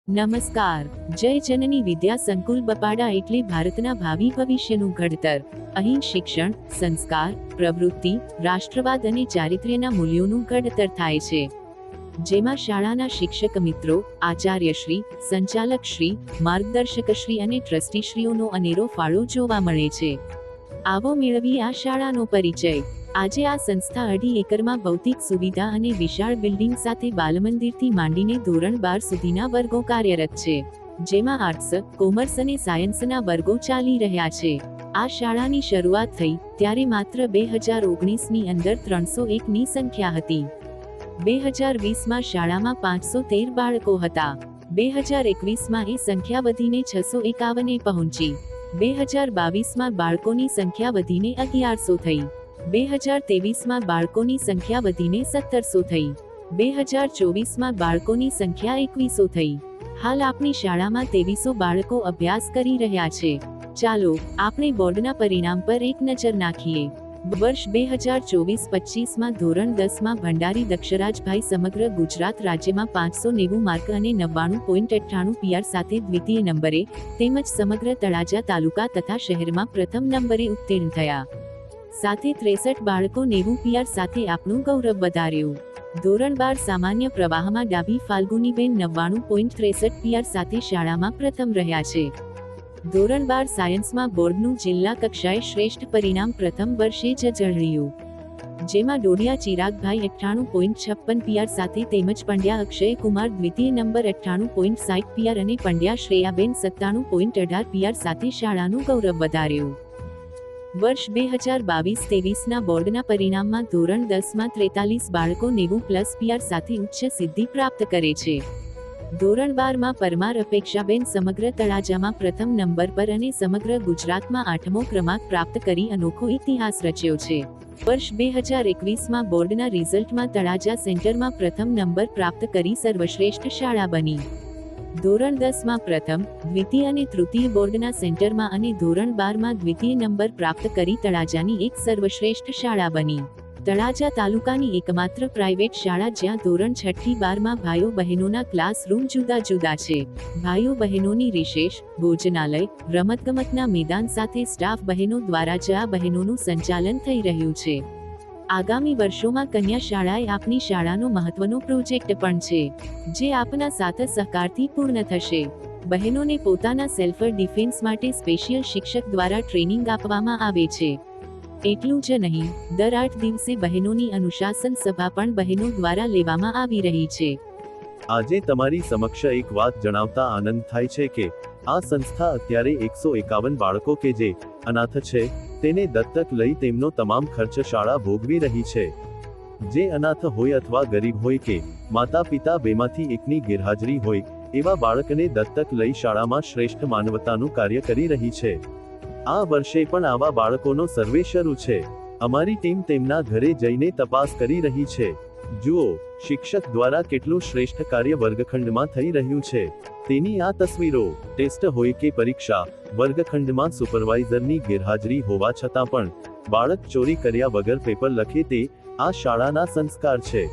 નમસ્કાર. જય જનની વિદ્યા સંકુલ બપાડા એટલે ભારતના ભાવિ ભવિષ્યનું ઘડતર. અહીં શિક્ષણ, સંસ્કાર, પ્રવૃત્તિ, રાષ્ટ્રવાદ અને ચારિત્ર્યના મૂલ્યોનું ઘડતર થાય છે. જેમાં શાળાના શિક્ષક મિત્રો, આચાર્યશ્રી, સંચાલકશ્રી, માર્ગદર્શકશ્રી અને ટ્રસ્ટીશ્રીઓનો અનેરો ફાળો જોવા મળે છે. આવો મેળવીએ આ શાળાનો પરિચય. આજે આ સંસ્થા 2.5 એકરમાં ભૌતિક સુવિધા અને વિશાળ બિલ્ડિંગ સાથે બાલમંદિરથી માંડીને ધોરણ 12 સુધીના વર્ગો કાર્યરત છે. જેમાં આર્ટ્સ, કોમર્સ અને સાયન્સના વર્ગો ચાલી રહ્યા છે. આ શાળાની શરૂઆત થઈ ત્યારે માત્ર 2019ની અંદર 301ની સંખ્યા હતી. 2020માં શાળામાં 513 બાળકો હતા. 2021માં એ સંખ્યા વધીને 651એ પહોંચી. 2022માં બાળકોની સંખ્યા વધીને 1100 થઈ. 2023માં બાળકોની સંખ્યા વધીને 1700 થઈ. 2024માં બાળકોની સંખ્યા 2100 થઈ. હાલ આપણી શાળામાં 2300 બાળકો અભ્યાસ કરી રહ્યા છે. ચાલો આપણે બોર્ડના પરિણામ પર એક નજર નાખીએ. વર્ષ 2024-25માં ધોરણ 10માં ભંડારી દક્ષરાજભાઈ સમગ્ર ગુજરાત રાજ્યમાં 590 માર્ક અને 99.98 PR સાથે દ્વિતીય નંબરે તેમજ સમગ્ર તળાજા તાલુકા તથા શહેરમાં પ્રથમ નંબરે ઉત્તીર્ણ થયા. સાથે 63 બાળકો 90 PR સાથે આપણું ગૌરવ વધાર્યું. ધોરણ 12 સામાન્ય પ્રવાહમાં ડાભી ફાલ્ગુનીબેન 99.63 PR સાથે શાળામાં પ્રથમ રહ્યા છે. ધોરણ 12 સાયન્સમાં બોર્ડનું જિલ્લા કક્ષાએ શ્રેષ્ઠ પરિણામ પ્રથમ વર્ષે જ જળહળ્યું. જેમાં ડોડિયા ચિરાગભાઈ 98.56 PR સાથે તેમજ પંડ્યા અક્ષય કુમાર દ્વિતીય નંબર 98.60 PR અને પંડ્યા શ્રેયાબેન 97.18 PR સાથે શાળાનું ગૌરવ વધાર્યું. વર્ષ 2022-23ના બોર્ડના પરિણામમાં ધોરણ 10માં 43 બાળકો 90+ PR સાથે ઉચ્ચ સિદ્ધિ પ્રાપ્ત કરે છે. ધોરણ 12માં પરમાર અપેક્ષાબેન સમગ્ર તળાજામાં પ્રથમ નંબર પર અને સમગ્ર ગુજરાતમાં 8મો ક્રમાંક પ્રાપ્ત કરી અનોખો ઇતિહાસ રચ્યો છે. વર્ષ 2021માં બોર્ડના રિઝલ્ટમાં તળાજા સેન્ટરમાં પ્રથમ નંબર પ્રાપ્ત કરી સર્વશ્રેષ્ઠ શાળા બની. ધોરણ 10માં પ્રથમ, દ્વિતીય અને તૃતીય બોર્ડના સેન્ટરમાં અને ધોરણ 12માં દ્વિતીય નંબર પ્રાપ્ત કરી તળાજાની એક સર્વશ્રેષ્ઠ શાળા બની. તળાજા તાલુકાની એકમાત્ર પ્રાઇવેટ શાળા જ્યાં ધોરણ 6 થી 12માં ભાઈઓ બહેનોના ક્લાસરૂમ જુદા જુદા છે. ભાઈઓ બહેનોની રિશેષ, ભોજનાલય, રમતગમતના મેદાન સાથે સ્ટાફ બહેનો દ્વારા જ આ બહેનોનું સંચાલન થઈ રહ્યું છે. આગામી વર્ષોમાં કન્યા શાળાએ આપની શાળાનો મહત્વનો પ્રોજેક્ટ પણ છે, જે આપના સાથ સહકારથી પૂર્ણ થશે. બહેનોને પોતાના સેલ્ફ ડિફેન્સ માટે સ્પેશિયલ શિક્ષક દ્વારા ટ્રેનિંગ આપવામાં આવે છે. એટલું જ નહીં, દર 8 દિવસે બહેનોની અનુશાસન સભા પણ બહેનો દ્વારા લેવામાં આવી રહી છે. આજે તમારી સમક્ષ એક વાત જણાવતા આનંદ થાય છે કે આ સંસ્થા અત્યારે 151 બાળકો કે જે અનાથ છે તેને દત્તક લઈ તેમનો તમામ ખર્ચ શાળા ભોગવી રહી છે. જે અનાથ હોય અથવા ગરીબ હોય કે માતા પિતા બેમાંથી એકની ગેરહાજરી હોય એવા બાળકને દત્તક લઈ શાળામાં શ્રેષ્ઠ માનવતાનું કાર્ય કરી રહી છે. આ વર્ષે પણ આવા બાળકોનો સર્વે શરૂ છે. અમારી ટીમ તેમના ઘરે જઈને તપાસ કરી રહી છે. જુઓ, શિક્ષક દ્વારા કેટલું શ્રેષ્ઠ કાર્ય વર્ગખંડમાં થઈ રહ્યું છે તેની આ તસવીરો. ટેસ્ટ હોય કે પરીક્ષા, વર્ગખંડમાં સુપરવાઇઝરની ગેરહાજરી હોવા છતાં પણ બાળક ચોરી કર્યા વગર પેપર લખે તે આ શાળાના સંસ્કાર છે.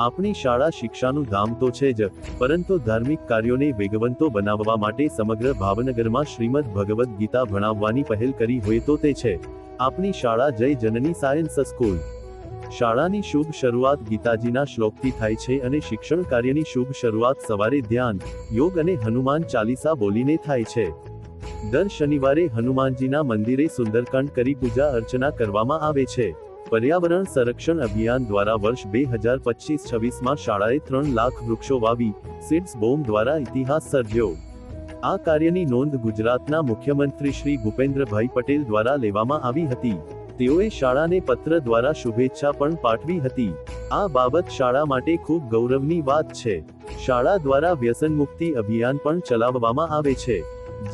આપણી શાળા શિક્ષાનું ધામ તો છે જ, પરંતુ ધાર્મિક કાર્યોને વેગવંતો બનાવવા માટે સમગ્ર ભાવનગરમાં શ્રીમદ ભગવદ્ ગીતા ભણાવવાની પહેલ કરી હોય તો તે છે આપણી શાળા જય જનની સાયન્સ સ્કૂલ. શાળાની શુભ શરૂઆત ગીતાજીના શ્લોકથી થાય છે અને શિક્ષણ કાર્યની શુભ શરૂઆત સવારે ધ્યાન, યોગ અને હનુમાન ચાલીસા બોલીને થાય છે. દર શનિવારે હનુમાનજીના મંદિરે સુંદરકાંડ કરી પૂજા અર્ચના કરવામાં આવે છે. પર્યાવરણ સંરક્ષણ અભિયાન દ્વારા વર્ષ 2025-26માં શાળાએ 3 લાખ વૃક્ષો વાવી સીડ્સ બોમ્બ દ્વારા ઇતિહાસ સર્જ્યો. આ કાર્યની નોંધ ગુજરાતના મુખ્યમંત્રી શ્રી ભૂપેન્દ્રભાઈ પટેલ દ્વારા લેવામાં આવી હતી. તેઓએ શાળાને પત્ર દ્વારા શુભેચ્છા પણ પાઠવી હતી. આ બાબત શાળા માટે ખૂબ ગૌરવની વાત છે. શાળા દ્વારા વ્યસન મુક્તિ અભિયાન પણ ચલાવવામાં આવે છે,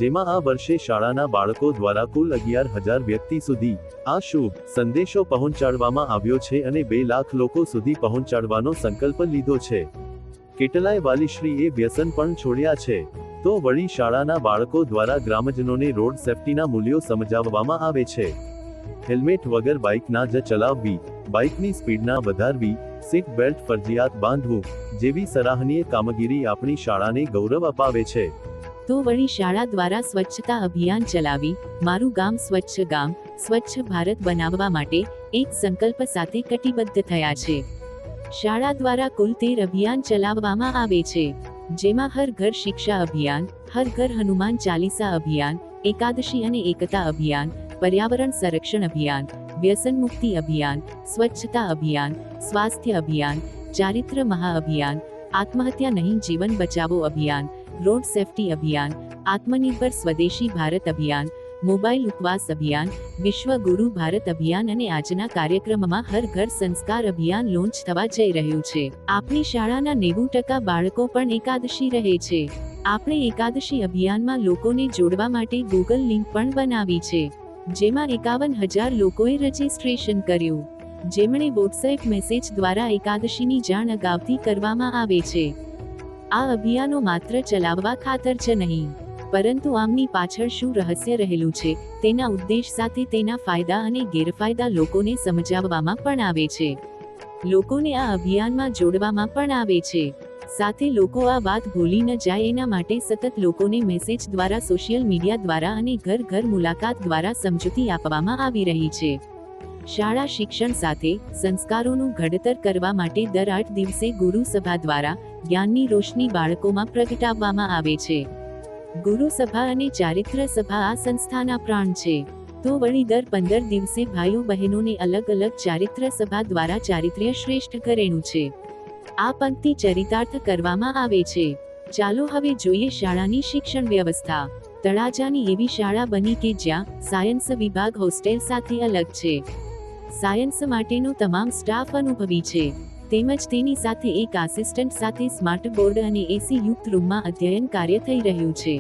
જેમાં આ વર્ષે શાળાના બાળકો દ્વારા કુલ 11,000 વ્યક્તિ સુધી આ શુભ સંદેશો પહોંચાડવામાં આવ્યો છે અને 2 લાખ લોકો સુધી પહોંચાડવાનો સંકલ્પ લીધો છે. કેટલાય વાલીશ્રીએ વ્યસન પણ છોડ્યા છે. તો વળી શાળાના બાળકો દ્વારા ગ્રામજનોને રોડ સેફટીના મૂલ્યો સમજાવવામાં આવે છે. હેલ્મેટ વગર બાઇક ના જ ચલાવવી, બાઇકની સ્પીડ ના વધારવી, સીટ બેલ્ટ ફરજિયાત બાંધવું જેવી સરાહનીય કામગીરી આપણી શાળાને ગૌરવ અપાવે છે. તો વળી શાળા દ્વારા સ્વચ્છતા અભિયાન ચલાવી મારું ગામ સ્વચ્છ ગામ સ્વચ્છ ભારત બનાવવા માટે એક સંકલ્પ સાથે કટિબદ્ધ થયા છે. શાળા દ્વારા કુલ 13 અભિયાન ચલાવવામાં આવે છે, જેમાં હર ઘર શિક્ષા અભિયાન, હર ઘર હનુમાન ચાલીસા અભિયાન, એકાદશી અને એકતા અભિયાન, પર્યાવરણ સંરક્ષણ અભિયાન, વ્યસન મુક્તિ અભિયાન, સ્વચ્છતા અભિયાન, સ્વાસ્થ્ય અભિયાન, ચારિત્ર મહાઅભિયાન, આત્મહત્યા નહીં જીવન બચાવો અભિયાન, રોડ સેફટી અભિયાન, આત્મનિર્ભર સ્વદેશી ભારત અભિયાન, મોબાઈલ ઉપવાસ અભિયાન, વિશ્વ ગુરુ ભારત અભિયાન અને આજના કાર્યક્રમમાં હર ઘર સંસ્કાર અભિયાન લોન્ચ થવા જઈ રહ્યું છે. આપણી શાળાના 90% બાળકો પણ એકાદશી રહે છે. આપણે એકાદશી અભિયાનમાં લોકોને જોડવા માટે ગૂગલ લિંક પણ બનાવી છે, જેમાં 51,000 લોકોએ રજીસ્ટ્રેશન કર્યું, જેમણે વોટ્સએપ મેસેજ દ્વારા એકાદશીની જાણ અગાઉથી કરવામાં આવે છે. આ અભિયાનો માત્ર ચલાવવા ખાતર જ નહીં, પરંતુ આમની પાછળ શું રહસ્ય રહેલું છે તેના ઉદ્દેશ સાથે તેના ફાયદા અને ગેરફાયદા લોકોને સમજાવવામાં પણ આવે છે. લોકોને આ અભિયાનમાં જોડવામાં પણ આવે છે. સાથે લોકો આ વાત ભૂલી ન જાય એના માટે સતત લોકોને મેસેજ દ્વારા, સોશિયલ મીડિયા દ્વારા અને ઘર ઘર મુલાકાત દ્વારા સમજૂતી આપવામાં આવી રહી છે. શાળા શિક્ષણ સાથે સંસ્કારોનું ઘડતર કરવા માટે દર 8 દિવસે ગુરુ સભા દ્વારા જ્ઞાનની રોશની બાળકોમાં પ્રગટાવવામાં આવે છે. ગુરુ સભા અને ચારિત્ર સભા આ સંસ્થાના પ્રાણ છે. તો વળી દર 15 દિવસે ભાઈઓ બહેનોને અલગ અલગ ચારિત્ર સભા દ્વારા ચારિત્ર્ય શ્રેષ્ઠ કરેલું છે. આ પંક્તિ ચરિતાર્થ કરવામાં આવે છે. ચાલો હવે જોઈએ શાળાની શિક્ષણ વ્યવસ્થા. તળાજાની એવી શાળા બની કે જ્યાં સાયન્સ વિભાગ હોસ્ટેલ સાથે અલગ છે. સાયન્સ માટેનો તમામ સ્ટાફ અનુભવી છે, તેમજ તેની સાથે એક આસિસ્ટન્ટ સાથે સ્માર્ટ બોર્ડ અને એસી યુક્ત રૂમમાં અધ્યયન કાર્ય થઈ રહ્યું છે.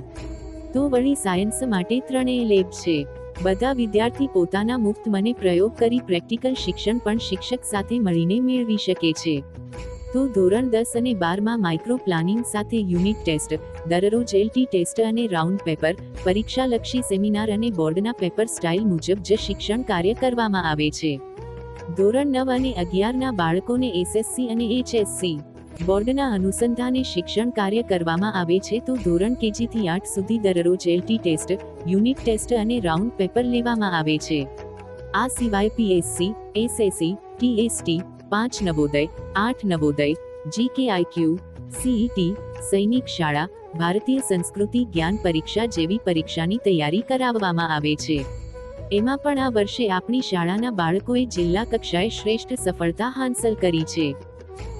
તો વળી સાયન્સ માટે 3 લેબ છે. બધા વિદ્યાર્થી પોતાના મુક્ત મને પ્રયોગ કરી પ્રેક્ટિકલ શિક્ષણ પણ શિક્ષક સાથે મળીને મેળવી શકે છે. તો ધોરણ 10 અને 12માં માઇક્રો પ્લાનિંગ સાથે યુનિટ ટેસ્ટ, દરરોજ એલટી ટેસ્ટ અને રાઉન્ડ પેપર, પરીક્ષાલક્ષી સેમિનાર અને બોર્ડના પેપર સ્ટાઇલ મુજબ જ શિક્ષણ કાર્ય કરવામાં આવે છે. ધોરણ 9 અને 11ના બાળકોને એસએસસી અને એચએસસી બોર્ડના અનુસંધાને શિક્ષણ કાર્ય કરવામાં આવે છે. તો ધોરણ કેજી થી 8 સુધી દરરોજ એલટી ટેસ્ટ, યુનિટ ટેસ્ટ અને રાઉન્ડ પેપર લેવામાં આવે છે. આ સિવાય PSC, SSC, TST, 5 Navodaya, 8 Navodaya, GKIQ, CET, Sainik Shala, ભારતીય સંસ્કૃતિ જ્ઞાન પરીક્ષા જેવી પરીક્ષાની તૈયારી કરાવવામાં આવે છે. એમાં પણ આ વર્ષે આપણી શાળાના બાળકોએ જિલ્લા કક્ષાએ શ્રેષ્ઠ સફળતા હાંસલ કરી છે.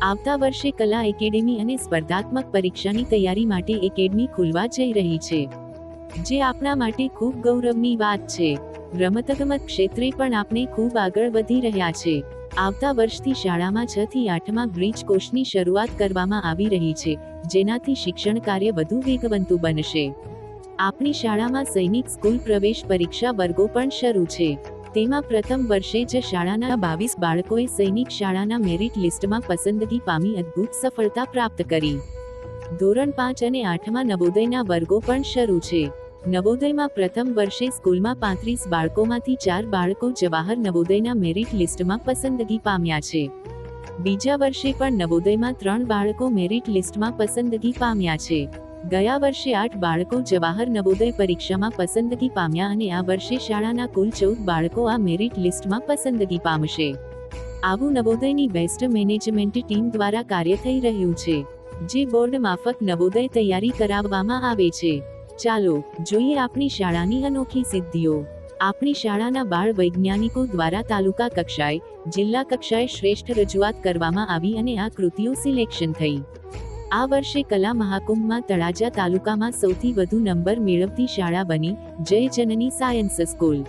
આવતા વર્ષે કલા એકેડેમી અને સ્પર્ધાત્મક પરીક્ષાની તૈયારી માટે એકેડમી ખુલવા જઈ રહી છે, જે આપણા માટે ખૂબ ગૌરવની વાત છે. રમતગમત ક્ષેત્રે પણ આપણે ખૂબ આગળ વધી રહ્યા છે. આવતા વર્ષથી શાળામાં 6 થી 8માં બ્રિજ કોર્સની શરૂઆત કરવામાં આવી રહી છે, જેનાથી શિક્ષણ કાર્ય વધુ વેગવંતુ બનશે. આપણી શાળામાં સૈનિક સ્કૂલ પ્રવેશ પરીક્ષા વર્ગો પણ શરૂ છે. તેમાં પ્રથમ વર્ષે જ શાળાના 22 બાળકોએ સૈનિક શાળાના મેરિટ લિસ્ટમાં પસંદગી પામી અદ્ભુત સફળતા પ્રાપ્ત કરી. ધોરણ 5 અને 8માં નવોદયના વર્ગો પણ શરૂ છે. નવોદયમાં પ્રથમ વર્ષે સ્કૂલમાં 35 બાળકોમાંથી 4 બાળકો જવાહર નવોદયના મેરિટ લિસ્ટમાં પસંદગી પામ્યા છે. બીજા વર્ષે પણ નવોદયમાં 3 બાળકો મેરિટ લિસ્ટમાં પસંદગી પામ્યા છે. ગયા વર્ષે 8 બાળકો જવાહર નવોદય પરીક્ષામાં પસંદગી પામ્યા અને આ વર્ષે શાળાના કુલ 14 બાળકો આ મેરિટ લિસ્ટમાં પસંદગી પામશે. આવું નવોદયની બેસ્ટ મેનેજમેન્ટ ટીમ દ્વારા કાર્ય થઈ રહ્યું છે, જે બોર્ડ માફક નવોદય તૈયારી કરાવવામાં આવે છે. ચાલો જોઈએ આપણી શાળાની અનોખી સિદ્ધિઓ. આપણી શાળાના બાળ વૈજ્ઞાનિકો દ્વારા તાલુકા કક્ષાએ, જિલ્લા કક્ષાએ શ્રેષ્ઠ રજૂઆત કરવામાં આવી અને આ કૃતિઓ સિલેક્શન થઈ. આ વર્ષે કલા મહાકુંભમાં તળાજા તાલુકામાં સૌથી વધુ નંબર મેળવતી શાળા બની જય જનની સાયન્સ સ્કૂલ,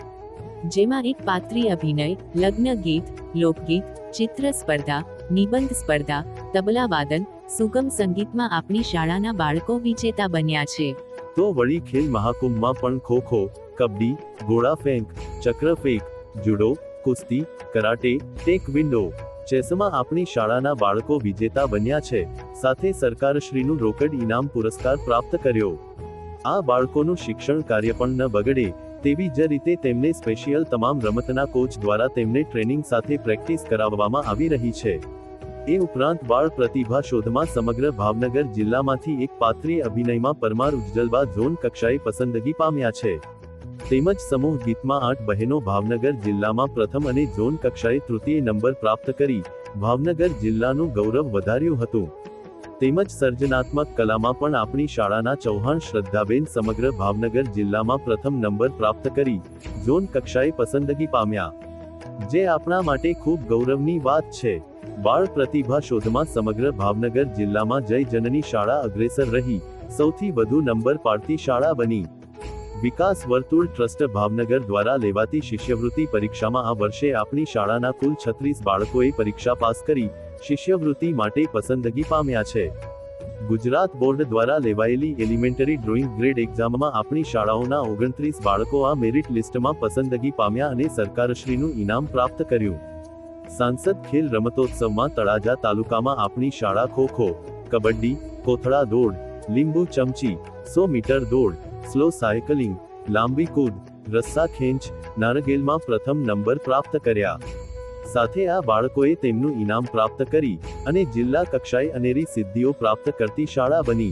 જેમાં એક પાત્રી અભિનય, લગ્ન ગીત, લોકગીત, ચિત્ર સ્પર્ધા, નિબંધ સ્પર્ધા, તબલા વાદન, સુગમ સંગીતમાં આપણી શાળાના બાળકો વિજેતા બન્યા છે. તો વળી ખેલ મહાકુંભમાં પણ ખોખો, કબડ્ડી, ગોળા ફેંક, ચક્ર ફેંક, જુડો, કુસ્તી, કરાટે, ટેકવિન્ડો, ચેસમાં આપણી શાળાના બાળકો વિજેતા બન્યા છે. સાથે સરકારશ્રીનું રોકડ ઇનામ પુરસ્કાર પ્રાપ્ત કર્યો. આ બાળકોનું શિક્ષણ કાર્ય પણ ન બગડે તેવી જ રીતે તેમને સ્પેશિયલ તમામ રમતના કોચ દ્વારા તેમને ટ્રેનિંગ સાથે પ્રેક્ટિસ કરાવવામાં આવી રહી છે. એ ઉપરાંત બાળ પ્રતિભા શોધમાં સમગ્ર ભાવનગર જિલ્લામાંથી એક પાત્રીય અભિનયમાં પરમાર ઉજ્જલબા ઝોન કક્ષાએ પસંદગી પામ્યા છે. તેમજ સમૂહ ગીતમાં 8 બહેનો ભાવનગર જિલ્લામાં પ્રથમ અને ઝોન કક્ષાએ તૃતીય નંબર પ્રાપ્ત કરી ભાવનગર જિલ્લાનું ગૌરવ વધાર્યું હતું. તેમજ સર્જનાત્મક કલામાં પણ આપણી શાળાના ચૌહાણ શ્રદ્ધાબેન સમગ્ર ભાવનગર જિલ્લામાં પ્રથમ નંબર પ્રાપ્ત કરી ઝોન કક્ષાએ પસંદગી પામ્યા, જે આપણા માટે ખૂબ ગૌરવની વાત છે. બાળ પ્રતિભા શોધમાં સમગ્ર ભાવનગર જિલ્લામાં જય જનની શાળા અગ્રેસર રહી સૌથી વધુ નંબર પાડતી શાળા બની. વિકાસ વર્તુળ ટ્રસ્ટ ભાવનગર દ્વારા લેવાતી શિષ્યવૃત્તિ પરીક્ષામાં આ વર્ષે આપણી શાળાના કુલ 36 બાળકોએ પરીક્ષા પાસ કરી શિષ્યવૃત્તિ માટે પસંદગી પામ્યા છે. ગુજરાત બોર્ડ દ્વારા લેવાયેલી એલિમેન્ટરી ડ્રોઈંગ ગ્રેડ એક્ઝામમાં આપણી શાળાઓના 29 બાળકો આ મેરિટ લિસ્ટમાં પસંદગી પામ્યા અને સરકારશ્રીનું ઇનામ પ્રાપ્ત કર્યું. સાંસદ ખેલ રમતોત્સવમાં તળાજા તાલુકામાં આપણી શાળા ખો-ખો, કબડ્ડી, કોથળા દોડ, લીંબુ ચમચી, 100 મીટર દોડ, સ્લો સાયકલિંગ, લાંબી કૂદ, રસ્સા ખેંચ, નારગેલમાં પ્રથમ નંબર પ્રાપ્ત કર્યા. સાથે આ બાળકોએ તેમનું ઇનામ પ્રાપ્ત કરી અને જિલ્લા કક્ષાએ અનેરી સિદ્ધિઓ પ્રાપ્ત કરતી શાળા બની.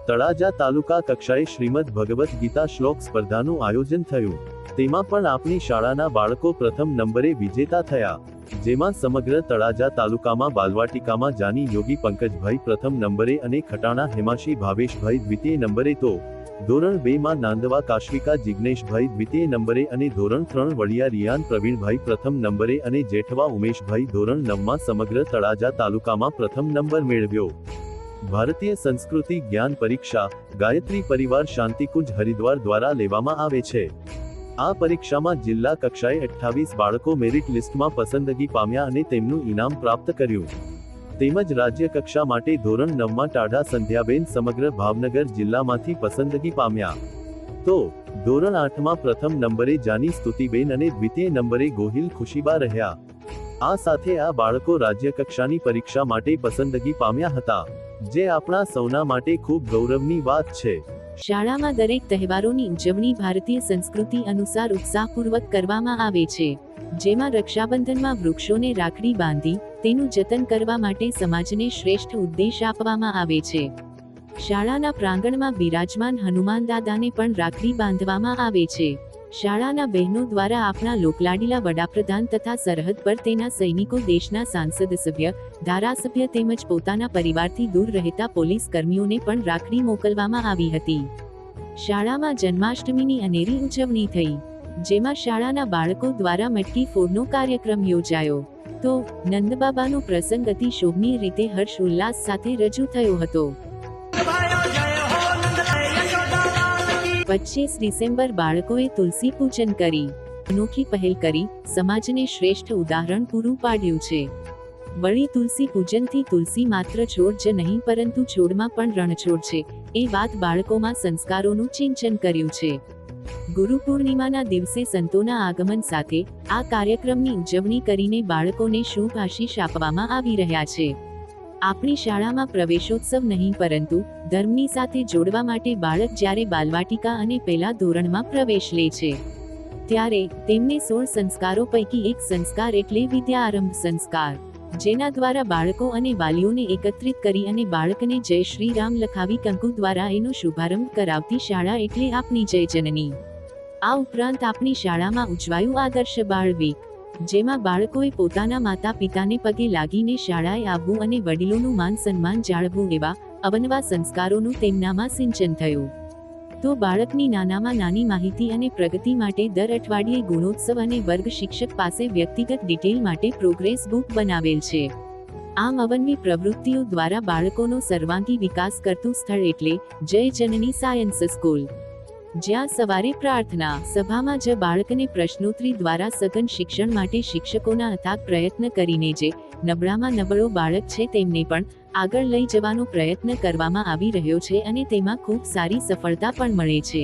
તળાજા તાલુકા કક્ષાએ શ્રીમદ ભગવદ્ ગીતા શ્લોક સ્પર્ધાનું આયોજન થયું. તેમાં પણ આપણી શાળાના બાળકો પ્રથમ નંબરે વિજેતા થયા, જેમાં સમગ્ર તળાજા તાલુકામાં બાલવાટિકામાં જાની યોગી પંકજભાઈ પ્રથમ નંબરે અને ખટાણા હેમાશી ભાવેશભાઈ દ્વિતીય નંબરે તો ધોરણ 2 માં નાંદવા કાશ્વિકા જિગ્નેશભાઈ દ્વિતીય નંબરે અને ધોરણ 3 વડિયા રિયાન પ્રવીણભાઈ પ્રથમ નંબરે અને જેઠવા ઉમેશભાઈ ધોરણ 9 માં સમગ્ર તળાજા તાલુકામાં પ્રથમ નંબર મેળવ્યો. ભારતીય સંસ્કૃતિ જ્ઞાન પરીક્ષા ગાયત્રી પરિવાર શાંતિકુંજ હરિદ્વાર દ્વારા લેવામાં આવે છે. આ પરીક્ષામાં જિલ્લા કક્ષાએ 28 બાળકો મેરિટ લિસ્ટમાં પસંદગી પામ્યા અને તેમનું ઇનામ પ્રાપ્ત કર્યું. તેમજ રાજ્ય કક્ષા માટે ધોરણ 9 માં ટાઢા સંધ્યાબેન સમગ્ર ભાવનગર જિલ્લામાંથી પસંદગી પામ્યા. તો ધોરણ 8 માં પ્રથમ નંબરે જાની સ્તુતિબેન અને દ્વિતીય નંબરે ગોહિલ ખુશીબા રહ્યા. આ સાથે આ બાળકો રાજ્ય કક્ષાની પરીક્ષા માટે પસંદગી પામ્યા હતા, જે આપણા સૌના માટે ખૂબ ગૌરવની વાત છે. શાળામાં દરેક તહેવારોની ઉજવણી ભારતીય સંસ્કૃતિ અનુસાર ઉત્સાહપૂર્વક કરવામાં આવે છે, જેમાં રક્ષાબંધનમાં વૃક્ષોને રાખડી બાંધી તેનું જતન કરવા માટે સમાજને શ્રેષ્ઠ ઉદ્દેશ આપવામાં આવે છે. શાળાના પ્રાંગણમાં બિરાજમાન હનુમાન દાદાને પણ રાખડી બાંધવામાં આવે છે. શાળાના બહેનો દ્વારા આપણા લોકલાડીલા વડાપ્રધાન તથા સરહદ પર તેના સૈનિકો, દેશના સાંસદ સભ્ય, ધારાસભ્ય તેમજ પોતાના પરિવારથી દૂર રહેતા પોલીસ કર્મીઓને પણ રાખડી મોકલવામાં આવી હતી. શાળામાં જન્માષ્ટમીની અનેરી ઉજવણી થઈ, જેમાં શાળાના બાળકો દ્વારા મટકી ફોડનો કાર્યક્રમ યોજાયો. તો નંદબાબાનો પ્રસંગ અતિ શોભનીય રીતે હર્ષ ઉલ્લાસ સાથે રજૂ થયો હતો. 25 ડિસેમ્બર બાળકોએ તુલસી પૂજન કરી અનોખી પહેલ કરી સમાજને શ્રેષ્ઠ ઉદાહરણ પૂરું પાડ્યું છે. વળી તુલસી પૂજનથી તુલસી માત્ર છોડ જ નહીં પરંતુ છોડમાં પણ રણછોડ છે એ વાત બાળકોમાં સંસ્કારોનું સિંચન કર્યું છે. ગુરુ પૂર્ણિમાના દિવસે સંતોના આગમન સાથે આ કાર્યક્રમની ઉજવણી કરીને બાળકોને શુભ આશીષ આપવામાં આવી રહ્યા છે. આપણી શાળામાં પ્રવેશોત્સવ નહીં પરંતુ ધર્મની સાથે જોડવા માટે બાળક જ્યારે બાલવાટિકા અને પહેલા ધોરણમાં પ્રવેશ લે છે ત્યારે તેમને 16 સંસ્કારો પૈકી એક સંસ્કાર એટલે વિદ્યારંભ સંસ્કાર, જેના દ્વારા બાળકો અને વાલીઓને એકત્રિત કરી અને બાળકને જય શ્રી રામ લખાવી કંકુ દ્વારા એનો શુભારંભ કરાવતી શાળા એટલે આપણી જય જનની. આ ઉપરાંત આપણી શાળામાં ઉજવાયું આદર્શ બાળ વીક, જેમાં બાળકોએ પોતાના માતા પિતાને પગે લાગીને શાળાએ આવવું અને વડીલોનું માન સન્માન જાળવવું એવા અવનવા સંસ્કારોનું તેમનામાં સિંચન થયું. તો બાળકની નાનામાં નાની માહિતી અને પ્રગતિ માટે દર અઠવાડિયે ગુણોત્સવ અને વર્ગ શિક્ષક પાસે વ્યક્તિગત ડિટેલ માટે પ્રોગ્રેસ બુક બનાવેલ છે. આમ અવનવી પ્રવૃત્તિઓ દ્વારા બાળકોનો સર્વાંગી વિકાસ કરતું સ્થળ એટલે જય જનની સાયન્સ સ્કૂલ, જ્યાં સવારે પ્રાર્થના સભામાં જ બાળકને પ્રશ્નોત્તરી દ્વારા સઘન શિક્ષણ માટે શિક્ષકોના અથાગ પ્રયત્ન કરીને જે નબળામાં નબળો બાળક છે તેમને પણ આગળ લઈ જવાનો પ્રયત્ન કરવામાં આવી રહ્યો છે અને તેમાં ખૂબ સારી સફળતા પણ મળે છે.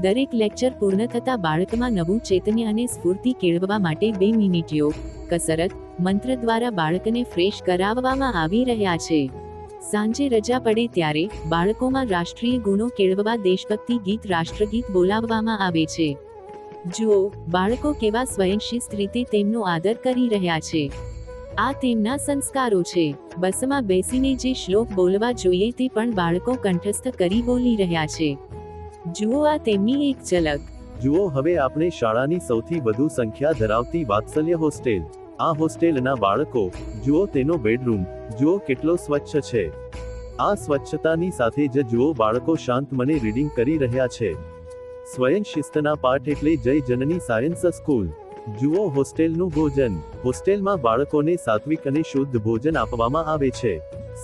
દરેક લેક્ચર પૂર્ણ થતા બાળકમાં નવું ચૈતન્ય અને સ્ફૂર્તિ કેળવવા માટે 2 મિનિટ યોગ, કસરત, મંત્ર દ્વારા બાળકને ફ્રેશ કરાવવામાં આવી રહ્યા છે. સાંજે રજા પડે ત્યારે બાળકોમાં રાષ્ટ્રીય ગુણો કેળવવા દેશભક્તિ ગીત, રાષ્ટ્રગીત બોલાવવામાં આવે છે. જુઓ બાળકો કેવા સ્વયંશિસ્ત રીતે તેમનો આદર કરી રહ્યા છે. આ તેમના સંસ્કારો છે. બસમાં બેસીને જે શ્લોક બોલવા જોઈએ તે પણ બાળકો કંઠસ્થ કરી બોલી રહ્યા છે. જુઓ આ તેમની એક ઝલક. જુઓ હવે આપણે શાળાની સૌથી વધુ સંખ્યા ધરાવતી વાત્સલ્ય હોસ્ટેલ. આ હોસ્ટેલના બાળકો, જુઓ તેનો બેડરૂમ, જુઓ કેટલો સ્વચ્છ છે. આ સ્વચ્છતાની સાથે જ જુઓ બાળકો શાંત મને રીડિંગ કરી રહ્યા છે. સ્વયં શિસ્તના પાઠ એટલે જય જનની સાયન્સ સ્કૂલ. જુઓ હોસ્ટેલનું ભોજન. હોસ્ટેલમાં બાળકોને સાત્વિક અને શુદ્ધ ભોજન આપવામાં આવે છે.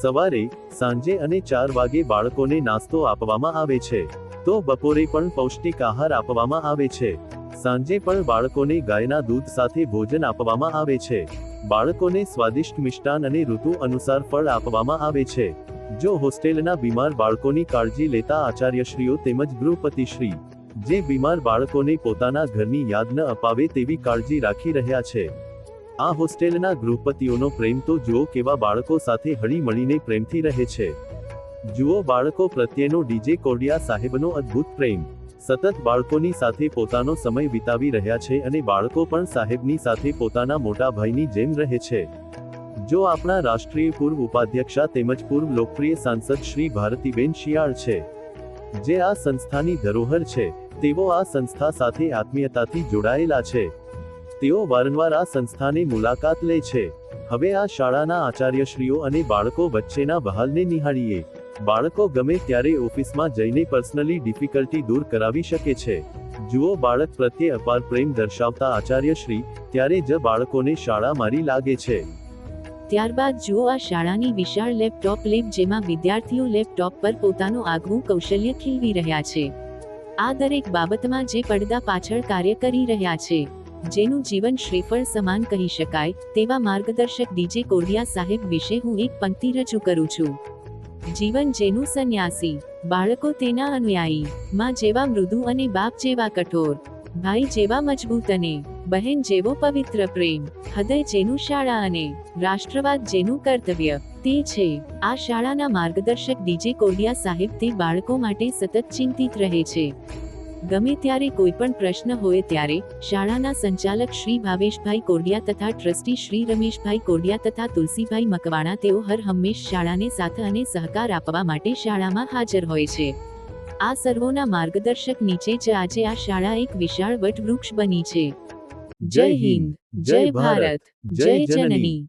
સવારે, સાંજે અને 4 વાગે બાળકોને નાસ્તો આપવામાં આવે છે. તો બપોરે પણ પૌષ્ટિક આહાર આપવામાં આવે છે. સાંજે પણ બાળકોને ગાયના દૂધ સાથે ભોજન આપવામાં આવે છે. બાળકોને સ્વાદિષ્ટ મિષ્ટાન અને ઋતુ અનુસાર ફળ આપવામાં આવે છે. જો હોસ્ટેલના બીમાર બાળકોની કાળજી લેતા આચાર્યશ્રીઓ તેમજ ગૃહપતિશ્રી, જે બીમાર બાળકોને પોતાના ઘરની યાદ ન અપાવે તેવી કાળજી રાખી રહ્યા છે. આ હોસ્ટેલના ગૃહપતિઓનો પ્રેમ તો જુઓ કેવા બાળકો સાથે હળી મળીને પ્રેમથી રહે છે. જુઓ બાળકો પ્રત્યેનો ડીજે કોડિયા સાહેબનો અદ્ભુત પ્રેમ. સતત બાળકોની સાથે પોતાનો સમય વિતાવી રહ્યા છે અને બાળકો પણ સાહેબની સાથે પોતાના મોટા ભાઈની જેમ રહે છે. જો આપણા રાષ્ટ્રીય પૂર્વ ઉપાધ્યક્ષા તેમજ પૂર્વ લોકપ્રિય સાંસદ શ્રી ભારતીબેન શિયાળ છે, જે આ સંસ્થાની ધરોહર છે, તેઓ આ સંસ્થા સાથે આત્મીયતાથી જોડાયેલા છે. તેઓ વારંવાર આ સંસ્થાને મુલાકાત લે છે. હવે આ શાળાના આચાર્યશ્રીઓ અને બાળકો વચ્ચેના બહાલને નિહાળીએ. બાળકો ગમે ત્યારે ઓફિસમાં જઈને પર્સનલી ડિફિકલ્ટી દૂર કરાવી શકે છે. જુઓ બાળક પ્રત્યે અપાર પ્રેમ દર્શાવતા આચાર્યશ્રી, ત્યારે જ બાળકોને શાળા મારી લાગે છે. ત્યારબાદ જુઓ આ શાળાની વિશાળ લેપટોપ લેબ, જેમાં વિદ્યાર્થીઓ લેપટોપ પર પોતાનું આગવું કૌશલ્ય ખીલવી રહ્યા છે. આ દરેક બાબતમાં જે પડદા પાછળ કાર્ય કરી રહ્યા છે, જેનું જીવન શ્રીફળ સમાન કહી શકાય, તેવા માર્ગદર્શક ડીજે કોડિયા સાહેબ વિશે હું એક પંક્તિ રજૂ કરું છું. જીવન જેનું સંન્યાસી, બાળકો તેના અનુયાયી, માં જેવા મૃદુ અને બાપ જેવા કઠોર, ભાઈ જેવા મજબૂત અને બહેન જેવો પવિત્ર પ્રેમ, હૃદય જેનું શાળા અને રાષ્ટ્રવાદ જેનું કર્તવ્ય, તે છે આ શાળાના માર્ગદર્શક ડીજે કોડિયા સાહેબ. તે બાળકો માટે સતત ચિંતિત રહે છે. ગમે ત્યારે કોઈ પણ પ્રશ્ન હોય ત્યારે શાળાના સંચાલક શ્રી ભાવેશભાઈ કોડિયા તથા ટ્રસ્ટી શ્રી રમેશભાઈ કોડિયા તથા તુલસીભાઈ મકવાણા, તેઓ હર હંમેશ શાળાને સાથ અને સહકાર આપવા માટે શાળામાં હાજર હોય છે. આ સર્વોના માર્ગદર્શક નીચે જ આજે આ શાળા એક વિશાળ વટવૃક્ષ બની છે. જય હિન્દ, જય ભારત, જય જનની.